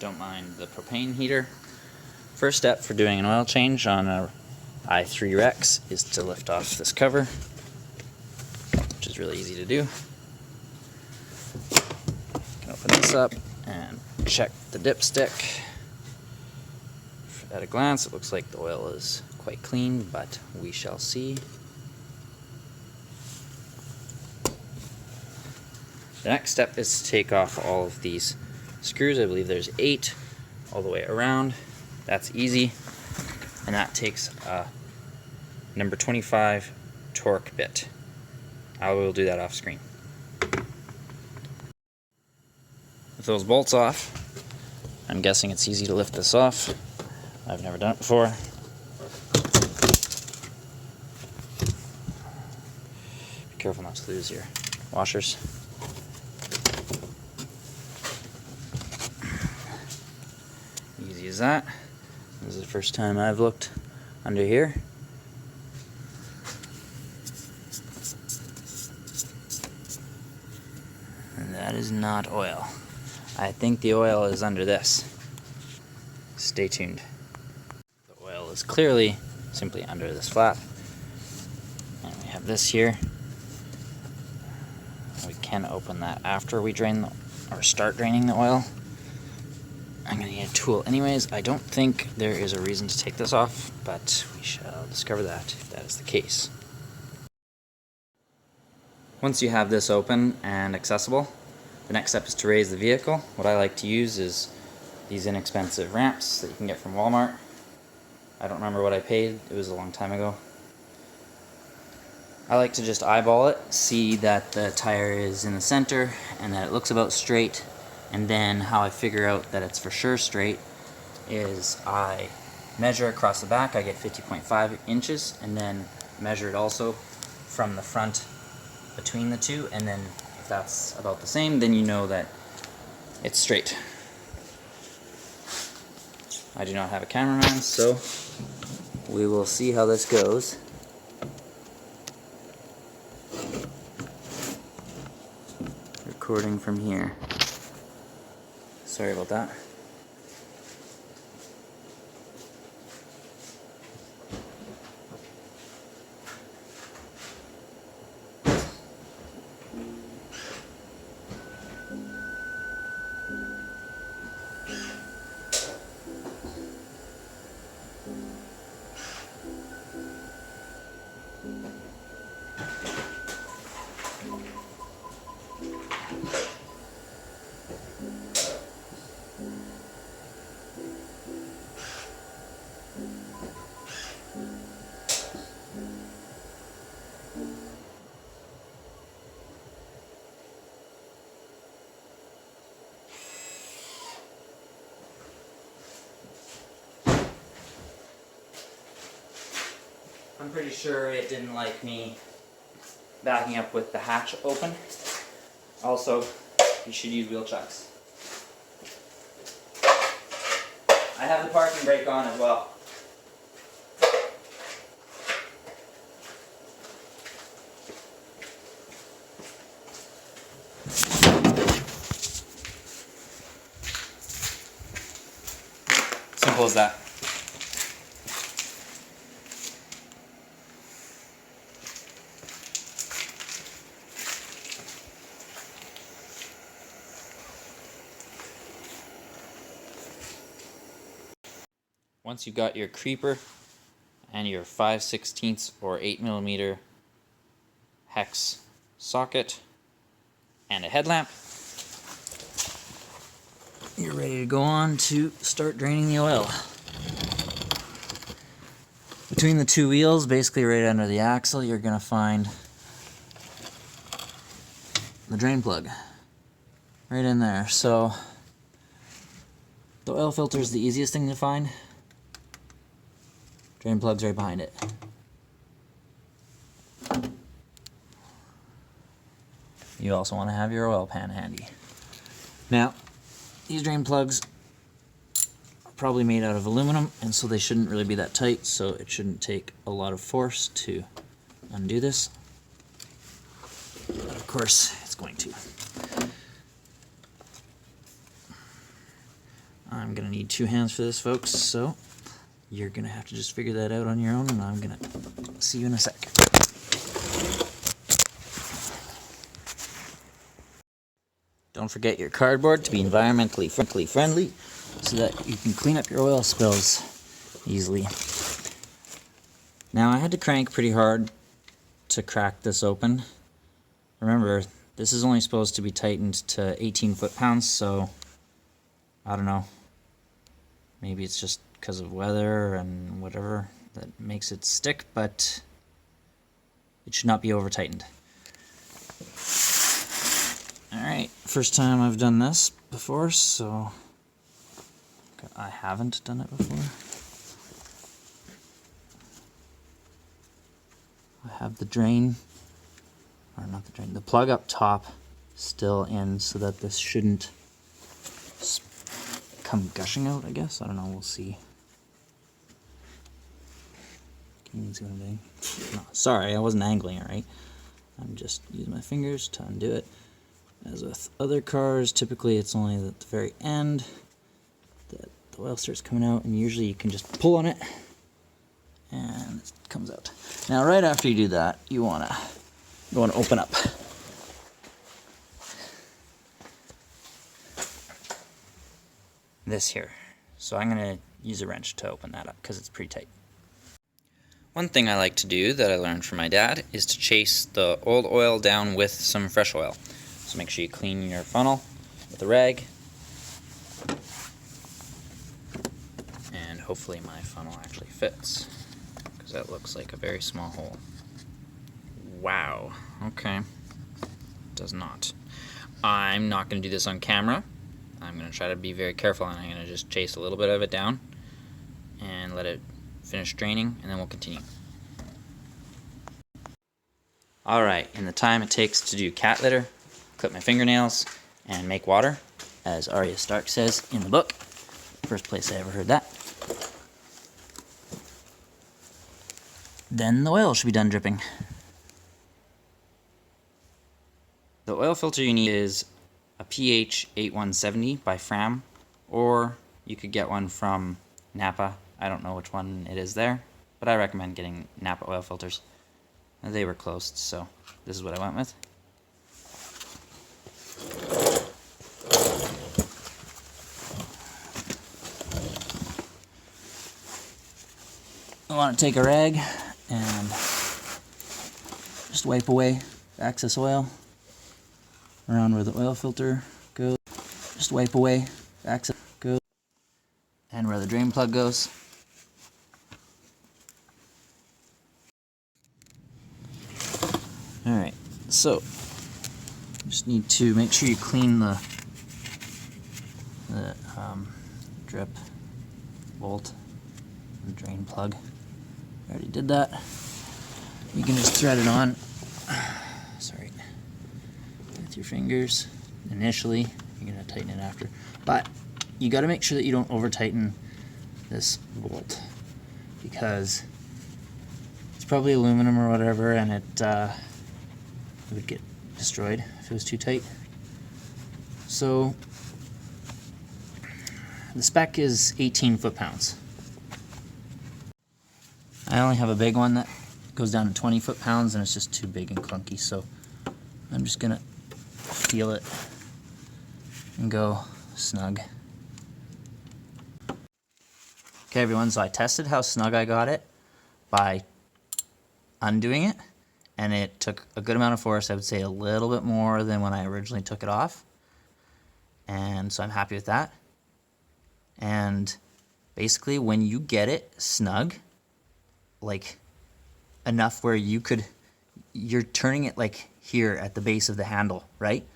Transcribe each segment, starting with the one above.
don't mind the propane heater. First step for doing an oil change on a i3 Rex is to lift off this cover, which is really easy to do. You can open this up and check the dipstick. At a glance, it looks like the oil is quite clean, but we shall see. The next step is to take off all of these screws. I believe there's 8 all the way around. That's easy, and that takes a number 25 torque bit. I will do that off screen. With those bolts off, I'm guessing it's easy to lift this off. I've never done it before. Be careful not to lose your washers. Easy as that. This is the first time I've looked under here. And that is not oil. I think the oil is under this. Stay tuned. The oil is clearly simply under this flap. And we have this here. We can open that after we drain or start draining the oil. I'm going to need a tool anyways. I don't think there is a reason to take this off, but we shall discover that if that is the case. Once you have this open and accessible, the next step is to raise the vehicle. What I like to use is these inexpensive ramps that you can get from Walmart. I don't remember what I paid, it was a long time ago. I like to just eyeball it, see that the tire is in the center and that it looks about straight. And then how I figure out that it's for sure straight is I measure across the back. I get 50.5 inches, and then measure it also from the front between the two, and then if that's about the same, then you know that it's straight. I do not have a cameraman, so we will see how this goes. Recording from here. Sorry about that. I'm pretty sure it didn't like me backing up with the hatch open. Also, you should use wheel chucks. I have the parking brake on as well. Simple as that. Once you've got your creeper and your 5/16 or 8mm hex socket and a headlamp, you're ready to go on to start draining the oil. Between the two wheels, basically right under the axle, you're going to find the drain plug right in there. So the oil filter is the easiest thing to find. Drain plug's right behind it. You also want to have your oil pan handy. Now, these drain plugs are probably made out of aluminum, and so they shouldn't really be that tight, so it shouldn't take a lot of force to undo this. But of course, it's going to. I'm gonna need 2 hands for this, folks, so you're gonna have to just figure that out on your own, and I'm gonna see you in a sec. Don't forget your cardboard to be environmentally friendly so that you can clean up your oil spills easily. Now I had to crank pretty hard to crack this open. Remember, this is only supposed to be tightened to 18 foot-pounds, so I don't know. Maybe it's just because of weather and whatever that makes it stick, but it should not be over-tightened. Alright, first time I've done this before, so I haven't done it before. I have the drain, or not the drain, the plug up top still in so that this shouldn't come gushing out, I guess. I don't know, we'll see. Can you see what I'm doing? No, sorry, I wasn't angling it right. I'm just using my fingers to undo it. As with other cars, typically it's only at the very end that the oil starts coming out, and usually you can just pull on it and it comes out. Now right after you do that, you wanna open up. This here. So I'm gonna use a wrench to open that up because it's pretty tight. One thing I like to do that I learned from my dad is to chase the old oil down with some fresh oil. So make sure you clean your funnel with a rag. And hopefully my funnel actually fits, because that looks like a very small hole. Wow, okay. Does not. I'm not going to do this on camera. I'm going to try to be very careful, and I'm going to just chase a little bit of it down and let it finish draining, and then we'll continue. Alright, in the time it takes to do cat litter, clip my fingernails, and make water, as Arya Stark says in the book. First place I ever heard that. Then the oil should be done dripping. The oil filter you need is a pH 8170 by Fram, or you could get one from Napa. I don't know which one it is there, but I recommend getting Napa oil filters. They were closed, so this is what I went with. I want to take a rag and just wipe away the excess oil around where the oil filter goes. Just wipe away the excess goes and where the drain plug goes. Alright, so just need to make sure you clean the drip bolt and drain plug. I already did that. You can just thread it on. Sorry. With your fingers initially. You're going to tighten it after. But you got to make sure that you don't over tighten this bolt, because it's probably aluminum or whatever, and it would get destroyed if it was too tight. So the spec is 18 foot-pounds. I only have a big one that goes down to 20 foot-pounds, and it's just too big and clunky, so I'm just gonna feel it and go snug. Okay everyone, so I tested how snug I got it by undoing it, and it took a good amount of force. I would say a little bit more than when I originally took it off, and so I'm happy with that. And basically when you get it snug, like enough where you're turning it like here at the base of the handle, right?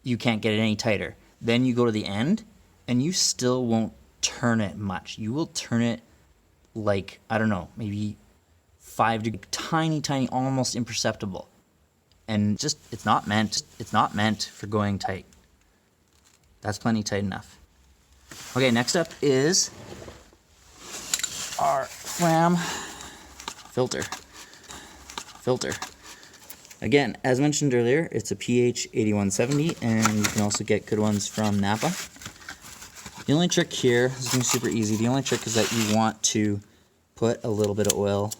You can't get it any tighter. Then you go to the end and you still won't turn it much. You will turn it like, I don't know, maybe 5 degrees, tiny, almost imperceptible. And just, it's not meant for going tight. That's plenty tight enough. Okay, next up is our Fram filter. Again, as mentioned earlier, it's a pH 8170, and you can also get good ones from Napa. The only trick here, this is going to be super easy, the only trick is that you want to put a little bit of oil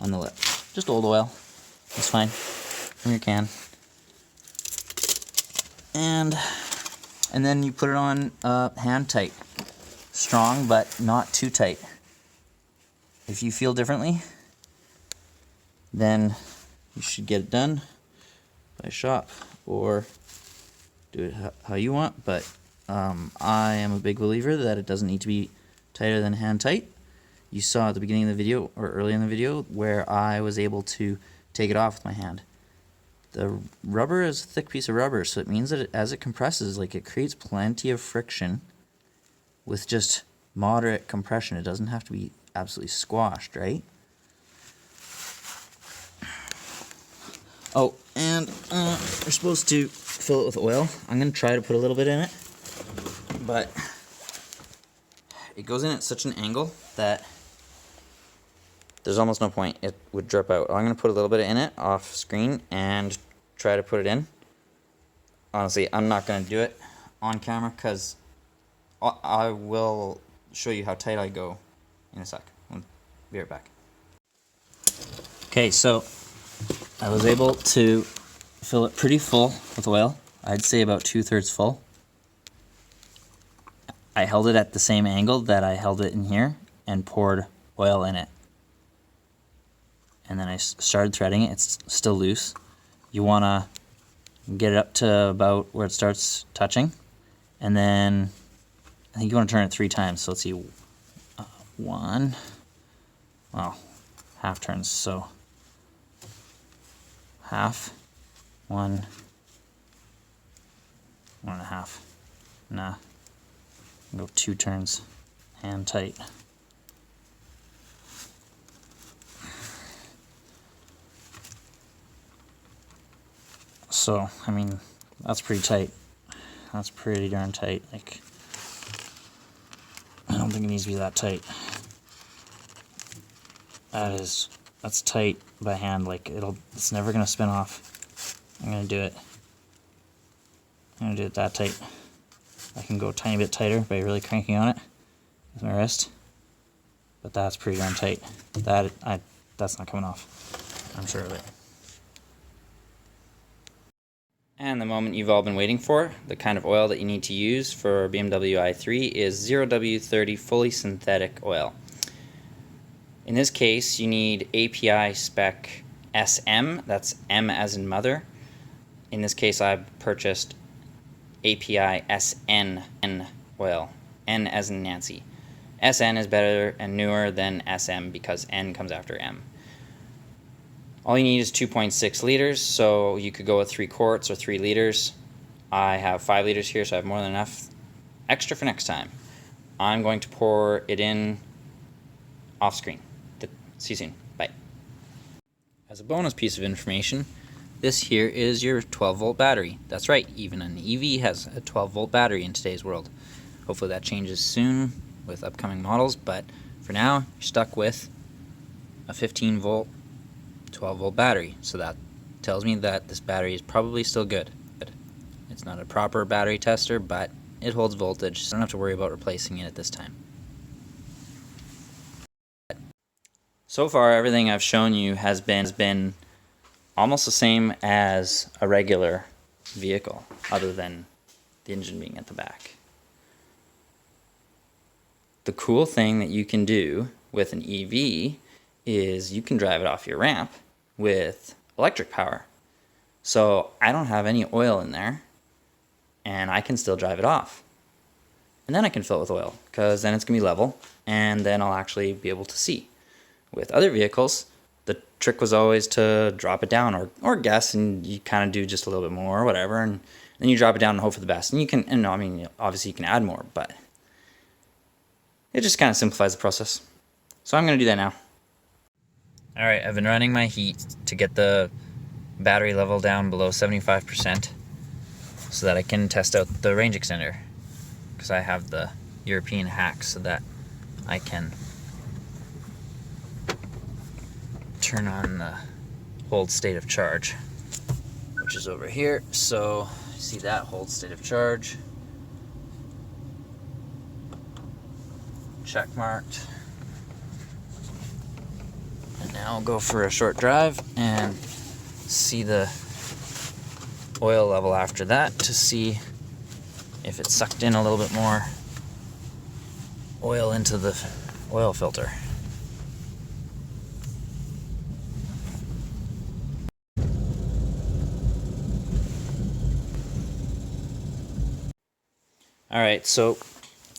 on the lip. Just old oil. That's fine. From your can. And then you put it on hand tight. Strong, but not too tight. If you feel differently, then you should get it done by shop or do it how you want, but I am a big believer that it doesn't need to be tighter than hand tight. You saw at the beginning of the video, or early in the video, where I was able to take it off with my hand. The rubber is a thick piece of rubber, so it means that as it compresses, like, it creates plenty of friction with just moderate compression. It doesn't have to be absolutely squashed, right? Oh, and you're supposed to fill it with oil. I'm going to try to put a little bit in it, but it goes in at such an angle that there's almost no point. It would drip out. I'm going to put a little bit in it off screen and try to put it in. Honestly, I'm not going to do it on camera because I will show you how tight I go in a sec. I'll be right back. Okay, so I was able to fill it pretty full with oil. I'd say about 2/3 full. I held it at the same angle that I held it in here and poured oil in it. And then I started threading it. It's still loose. You want to get it up to about where it starts touching. And then I think you want to turn it 3 times. So let's see. 1. Well, half turns. So half, 1, 1.5. Nah. Go 2 turns, hand tight. So, I mean, that's pretty tight. That's pretty darn tight. Like, I don't think it needs to be that tight. That's tight by hand. Like, it's never gonna spin off. I'm gonna do it. I'm gonna do it that tight. I can go a tiny bit tighter by really cranking on it with my wrist, but that's pretty darn tight. That's not coming off. I'm sure of it. And the moment you've all been waiting for, the kind of oil that you need to use for BMW i3 is 0W30 fully synthetic oil. In this case, you need API spec SM, that's M as in mother. In this case, I purchased API SN oil, N as in Nancy. SN is better and newer than SM because N comes after M. All you need is 2.6 liters, so you could go with 3 quarts or 3 liters. I have 5 liters here, so I have more than enough extra for next time. I'm going to pour it in off screen. See you soon. Bye. As a bonus piece of information, this here is your 12-volt battery. That's right, even an EV has a 12-volt battery in today's world. Hopefully that changes soon with upcoming models, but for now, you're stuck with a 15-volt, 12-volt battery. So that tells me that this battery is probably still good. It's not a proper battery tester, but it holds voltage, so I don't have to worry about replacing it at this time. So far, everything I've shown you has been almost the same as a regular vehicle, other than the engine being at the back. The cool thing that you can do with an EV is you can drive it off your ramp with electric power. So I don't have any oil in there, and I can still drive it off. And then I can fill it with oil, because then it's going to be level, and then I'll actually be able to see. With other vehicles, the trick was always to drop it down or guess, and you kind of do just a little bit more or whatever, and then you drop it down and hope for the best. And you can, and I mean, obviously you can add more, but it just kind of simplifies the process. So I'm going to do that now. Alright, I've been running my heat to get the battery level down below 75% so that I can test out the range extender, because I have the European hack so that I can turn on the hold state of charge, which is over here. So see that hold state of charge, check marked. And now I'll go for a short drive and see the oil level after that to see if it sucked in a little bit more oil into the oil filter. Alright, so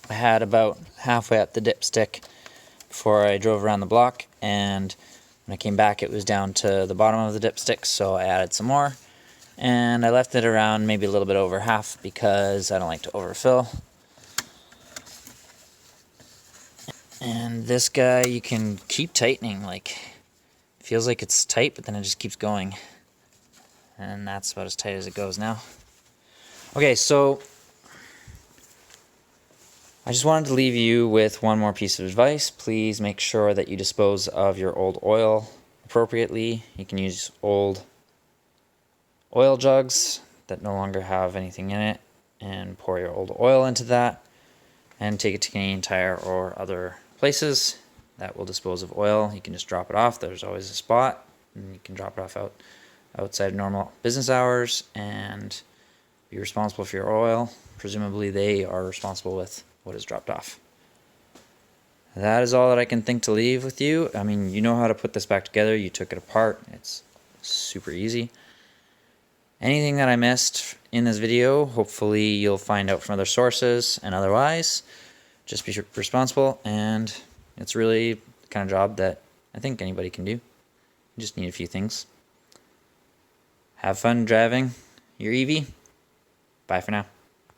I had about halfway up the dipstick before I drove around the block, and when I came back it was down to the bottom of the dipstick, so I added some more, and I left it around maybe a little bit over half because I don't like to overfill. And this guy you can keep tightening, like it feels like it's tight, but then it just keeps going, and that's about as tight as it goes now. Okay, so I just wanted to leave you with one more piece of advice. Please make sure that you dispose of your old oil appropriately. You can use old oil jugs that no longer have anything in it and pour your old oil into that and take it to Canadian Tire or other places that will dispose of oil. You can just drop it off. There's always a spot, and you can drop it off outside normal business hours and be responsible for your oil. Presumably they are responsible with what is dropped off. That is all that I can think to leave with you. I mean, you know how to put this back together. You took it apart. It's super easy. Anything that I missed in this video, hopefully you'll find out from other sources, and otherwise, just be responsible, and it's really the kind of job that I think anybody can do. You just need a few things. Have fun driving your EV. Bye for now.